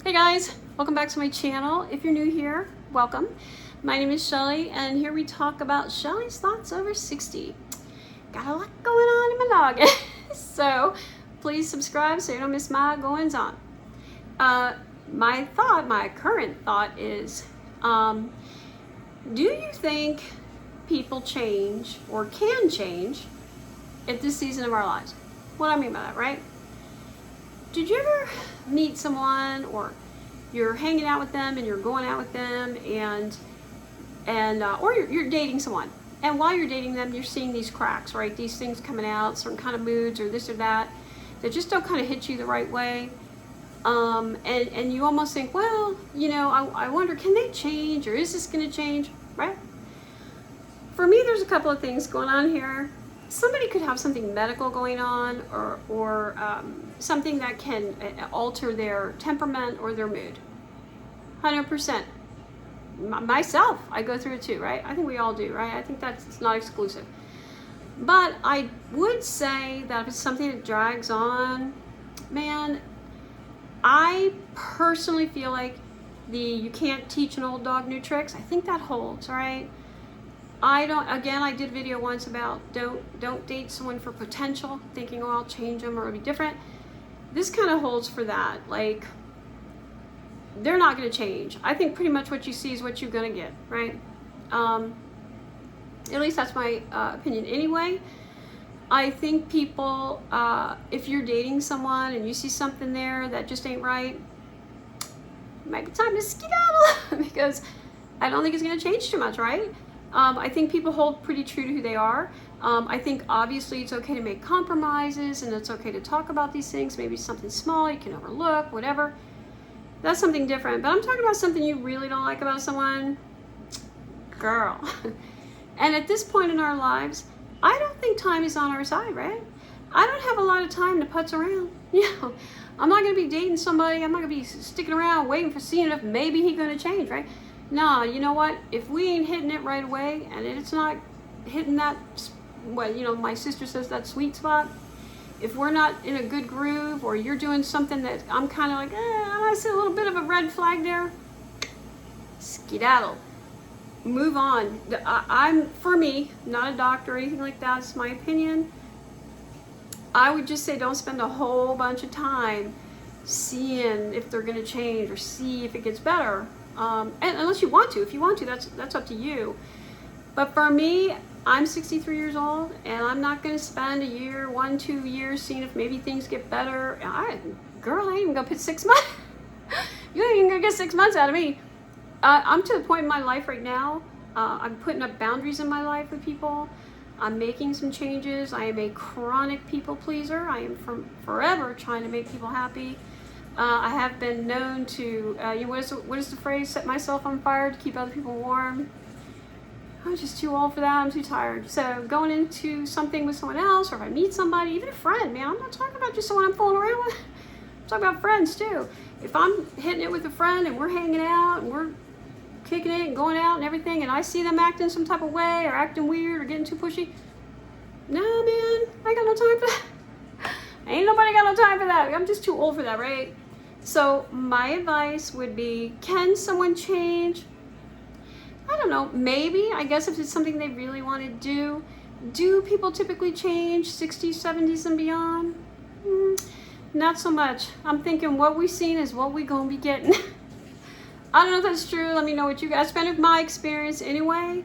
Hey guys, welcome back to my channel. If you're new here, welcome. My name is Shelly, and here we talk about Shelly's thoughts over 60. Got a lot going on in my dog. So please subscribe so you don't miss my goings on. My current thought is, do you think people change or can change at this season of our lives? What do I mean by that, right? Did you ever meet someone, or you're hanging out with them and you're going out with them or you're dating someone, and while you're dating them you're seeing these cracks, right? These things coming out, certain kind of moods or this or that just don't kind of hit you the right way, and you almost think, well, you know, I wonder, can they change, or is this going to change, right? For me, there's a couple of things going on here. Somebody could have something medical going on, or something that can alter their temperament or their mood. 100%. Myself, I go through it too, right? I think we all do, right? I think it's not exclusive. But I would say that if it's something that drags on, man, I personally feel like you can't teach an old dog new tricks. I think that holds, right? I did a video once about don't date someone for potential, thinking, oh, I'll change them or it'll be different. This kind of holds for that. Like, they're not going to change. I think pretty much what you see is what you're going to get, right? At least that's my opinion anyway. I think people, if you're dating someone and you see something there that just ain't right, it might be time to skedaddle because I don't think it's going to change too much, right? I think people hold pretty true to who they are. I think obviously it's okay to make compromises, and it's okay to talk about these things. Maybe something small you can overlook, whatever. That's something different. But I'm talking about something you really don't like about someone. Girl. And at this point in our lives, I don't think time is on our side, right? I don't have a lot of time to putz around. You know, I'm not going to be dating somebody. I'm not going to be sticking around waiting for seeing if maybe he's going to change, right? No, you know what? If we ain't hitting it right away, and it's not hitting that, well, you know, my sister says that sweet spot. If we're not in a good groove, or you're doing something that I'm kind of like, I see a little bit of a red flag there, skedaddle. Move on. For me, not a doctor or anything like that. It's my opinion. I would just say don't spend a whole bunch of time seeing if they're going to change or see if it gets better. And unless you want to. If you want to, that's up to you. But for me, I'm 63 years old, and I'm not going to spend a year, 1-2 years seeing if maybe things get better. Girl, I ain't even going to put 6 months. You ain't even going to get 6 months out of me. I'm to the point in my life right now, I'm putting up boundaries in my life with people. I'm making some changes. I am a chronic people pleaser. I am forever trying to make people happy. I have been known to, what is the phrase? Set myself on fire to keep other people warm. I'm just too old for that. I'm too tired. So going into something with someone else, or if I meet somebody, even a friend, man, I'm not talking about just someone I'm fooling around with. I'm talking about friends too. If I'm hitting it with a friend and we're hanging out and we're kicking it and going out and everything, and I see them acting some type of way or acting weird or getting too pushy, no, man, I ain't got no time for that. Ain't nobody got no time for that. I'm just too old for that, right? So my advice would be, can someone change? I don't know, maybe. I guess if it's something they really want to do people typically change 60s, 70s, and beyond? Not so much. I'm thinking what we've seen is what we're going to be getting. I don't know if that's true. Let me know what you guys spend. With my experience anyway,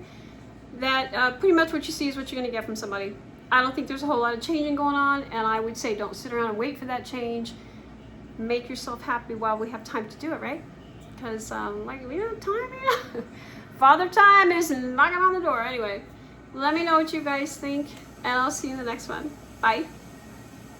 that pretty much what you see is what you're going to get from somebody. I don't think there's a whole lot of changing going on, and I would say don't sit around and wait for that change. Make yourself happy while we have time to do it, right? Because like, we don't have time, you know? Father Time is knocking on the door. Anyway, let me know what you guys think, and I'll see you in the next one. Bye.